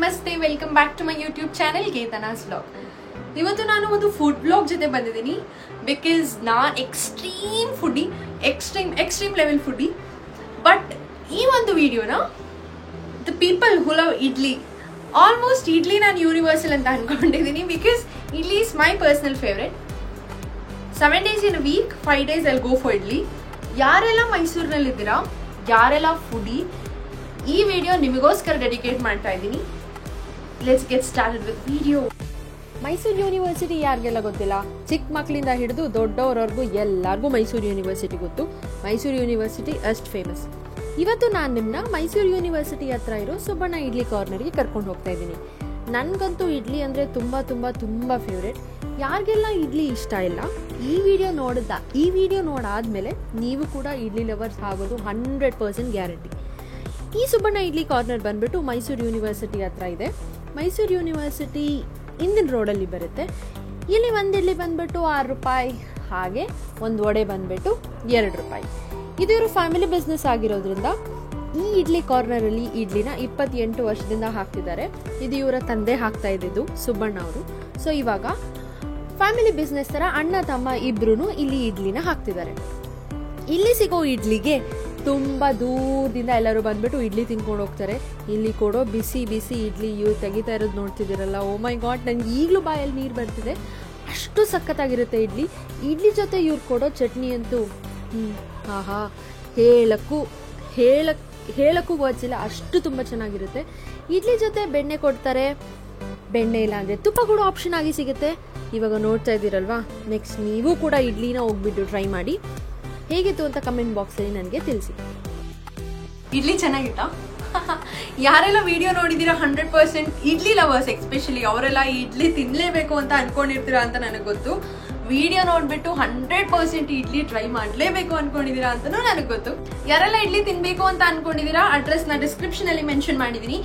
ನಮಸ್ತೆ, welcome back to my YouTube channel Ketana's vlog. ಇವತ್ತು ನಾನು ಒಂದು ಫುಡ್ ಬ್ಲಾಗ್ ಜೊತೆ ಬಂದಿದ್ದೀನಿ. ಬಿಕಾಸ್ ನಾನು extreme foodie, extreme level foodie. But ಈ ಒಂದು ವಿಡಿಯೋನ the people who love idli, almost idli ನಾನು ಯೂನಿವರ್ಸಲ್ ಅಂತ ಅನ್ಕೊಂಡಿದ್ದೀನಿ. Because idli is my personal favourite. 7 days in a week, 5 days I'll go for idli. ಯಾರೆಲ್ಲ ಮೈಸೂರಿನಲ್ಲಿದ್ದೀರಾ, ಯಾರೆಲ್ಲ ಫುಡಿ, ಈ ವಿಡಿಯೋ ನಿಮಗೋಸ್ಕರ ಡೆಡಿಕೇಟ್ ಮಾಡ್ತಾ ಇದ್ದೀನಿ. Let's get started with video. Mysuru university ಯಾರಿಗೆಲ್ಲ ಗೊತ್ತಿಲ್ಲ? ಚಿಕ್ಕ ಮಕ್ಕಳಿಂದ ಹಿಡಿದು ದೊಡ್ಡವರವರೆಗೂ ಎಲ್ಲರಿಗೂ ಮೈಸೂರು ಯೂನಿವರ್ಸಿಟಿ ಗೊತ್ತು. ಮೈಸೂರು ಯೂನಿವರ್ಸಿಟಿ ಅಷ್ಟು ಫೇಮಸ್. ಇವತ್ತು ನಾನು ನಿಮ್ಮನ್ನ ಮೈಸೂರು ಯೂನಿವರ್ಸಿಟಿ ಹತ್ರ ಇರೋ ಸುಬ್ಬಣ್ಣ ಇಡ್ಲಿ ಕಾರ್ನರ್ಗೆ ಕರ್ಕೊಂಡು ಹೋಗ್ತಾ ಇದ್ದೀನಿ. ನನಗಂತೂ ಇಡ್ಲಿ ಅಂದರೆ ತುಂಬ ತುಂಬ ತುಂಬ ಫೇವ್ರೇಟ್. ಯಾರಿಗೆಲ್ಲ ಇಡ್ಲಿ ಇಷ್ಟ ಇಲ್ಲ, ಈ ವಿಡಿಯೋ ನೋಡಾದ್ಮೇಲೆ ನೀವು ಕೂಡ ಇಡ್ಲಿ ಲವರ್ಸ್ ಆಗೋದು 100% ಗ್ಯಾರಂಟಿ. ಈ ಸುಬ್ಬಣ್ಣ ಇಡ್ಲಿ ಕಾರ್ನರ್ ಬಂದ್ಬಿಟ್ಟು ಮೈಸೂರು ಯೂನಿವರ್ಸಿಟಿ ಹತ್ರ ಇದೆ. ಮೈಸೂರು ಯೂನಿವರ್ಸಿಟಿ ಇಂದಿನ ರೋಡಲ್ಲಿ ಬರುತ್ತೆ. ಇಲ್ಲಿ ಒಂದು ಇಡ್ಲಿ ಬಂದ್ಬಿಟ್ಟು 6 ರೂಪಾಯಿ, ಹಾಗೆ ಒಂದು ವಡೆ ಬಂದ್ಬಿಟ್ಟು 2 ರೂಪಾಯಿ. ಇದು ಇವರು ಫ್ಯಾಮಿಲಿ ಬಿಸ್ನೆಸ್ ಆಗಿರೋದ್ರಿಂದ ಈ ಇಡ್ಲಿ ಕಾರ್ನರಲ್ಲಿ ಇಡ್ಲಿನ 28 ವರ್ಷದಿಂದ ಹಾಕ್ತಿದ್ದಾರೆ. ಇದು ಇವರ ತಂದೆ ಹಾಕ್ತಾ ಇದ್ದಿದ್ದು ಸುಬ್ಬಣ್ಣ ಅವರು. ಸೊ ಇವಾಗ ಫ್ಯಾಮಿಲಿ ಬಿಸ್ನೆಸ್ ಥರ ಅಣ್ಣ ತಮ್ಮ ಇಬ್ರು ಇಲ್ಲಿ ಇಡ್ಲಿನ ಹಾಕ್ತಿದ್ದಾರೆ. ಇಲ್ಲಿ ಸಿಗೋ ಇಡ್ಲಿಗೆ ತುಂಬ ದೂರದಿಂದ ಎಲ್ಲರೂ ಬಂದ್ಬಿಟ್ಟು ಇಡ್ಲಿ ತಿನ್ಕೊಂಡು ಹೋಗ್ತಾರೆ. ಇಲ್ಲಿ ಕೊಡೋ ಬಿಸಿ ಬಿಸಿ ಇಡ್ಲಿ ಇವ್ರು ತೆಗಿತಾ ಇರೋದು ನೋಡ್ತಿದ್ದೀರಲ್ಲ, ಓ ಮೈ ಗಾಡ್, ನನಗೆ ಈಗಲೂ ಬಾಯಲ್ಲಿ ನೀರು ಬರ್ತಿದೆ. ಅಷ್ಟು ಸಖತ್ತಾಗಿರುತ್ತೆ ಇಡ್ಲಿ. ಇಡ್ಲಿ ಜೊತೆ ಇವ್ರು ಕೊಡೋ ಚಟ್ನಿ ಅಂತೂ ಆಹಾ, ಹೇಳಕ್ಕೂ ಗೊತ್ತಿಲ್ಲ, ಅಷ್ಟು ತುಂಬ ಚೆನ್ನಾಗಿರುತ್ತೆ. ಇಡ್ಲಿ ಜೊತೆ ಬೆಣ್ಣೆ ಕೊಡ್ತಾರೆ, ಬೆಣ್ಣೆ ಇಲ್ಲ ಅಂದರೆ ತುಪ್ಪ ಕೂಡ ಆಪ್ಷನ್ ಆಗಿ ಸಿಗುತ್ತೆ. ಇವಾಗ ನೋಡ್ತಾ ಇದ್ದೀರಲ್ವಾ, ನೆಕ್ಸ್ಟ್ ನೀವು ಕೂಡ ಇಡ್ಲಿನ ಹೋಗ್ಬಿಟ್ಟು ಟ್ರೈ ಮಾಡಿ. ಹೇಗಿತ್ತು ಅಂತ ಕಮೆಂಟ್ ಬಾಕ್ಸಲ್ಲಿ ನನಗೆ ತಿಳಿಸಿ. ಇಡ್ಲಿ ಚೆನ್ನಾಗಿತ್ತಾ? ಯಾರೆಲ್ಲ ವಿಡಿಯೋ ನೋಡಿದ್ದೀರಾ 100% ಇಡ್ಲಿ ಲವರ್ಸ್ ಎಸ್ಪೆಷಲಿ ಅವರೆಲ್ಲ ಇಡ್ಲಿ ತಿನ್ನಲೇಬೇಕು ಅಂತ ಅನ್ಕೊಂಡಿರ್ತೀರಾ ಅಂತ ನನಗೆ ಗೊತ್ತು. ವಿಡಿಯೋ ನೋಡ್ಬಿಟ್ಟು 100% ಇಡ್ಲಿ ಟ್ರೈ ಮಾಡಲೇಬೇಕು ಅನ್ಕೊಂಡಿದ್ದೀರಾ ಅಂತಲೂ ನನಗೆ ಗೊತ್ತು. ಯಾರೆಲ್ಲ ಇಡ್ಲಿ ತಿನ್ಬೇಕು ಅಂತ ಅನ್ಕೊಂಡಿದ್ದೀರಾ, ಅಡ್ರೆಸ್ನ ಡಿಸ್ಕ್ರಿಪ್ಷನ್ ಅಲ್ಲಿ ಮೆನ್ಷನ್ ಮಾಡಿದ್ದೀನಿ.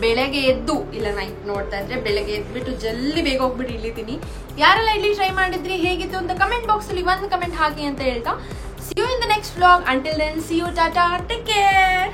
ಬೆಳಗ್ಗೆ ಎದ್ದು, ಇಲ್ಲ ನೈಟ್ ನೋಡ್ತಾ ಇದ್ರೆ ಬೆಳಗ್ಗೆ ಎದ್ಬಿಟ್ಟು ಜಲ್ದಿ ಬೇಗ ಹೋಗ್ಬಿಟ್ಟು ಇಡ್ಲಿ ತಿನ್ನಿ. ಯಾರೆಲ್ಲ ಇಡ್ಲಿ ಟ್ರೈ ಮಾಡಿದ್ರಿ, ಹೇಗಿತ್ತು ಅಂತ ಕಮೆಂಟ್ ಬಾಕ್ಸ್ ಅಲ್ಲಿ ಒಂದು ಕಮೆಂಟ್ ಹಾಕಿ ಅಂತ ಹೇಳ್ತಾ, see you in the next vlog. Until then, see you, tata, take care.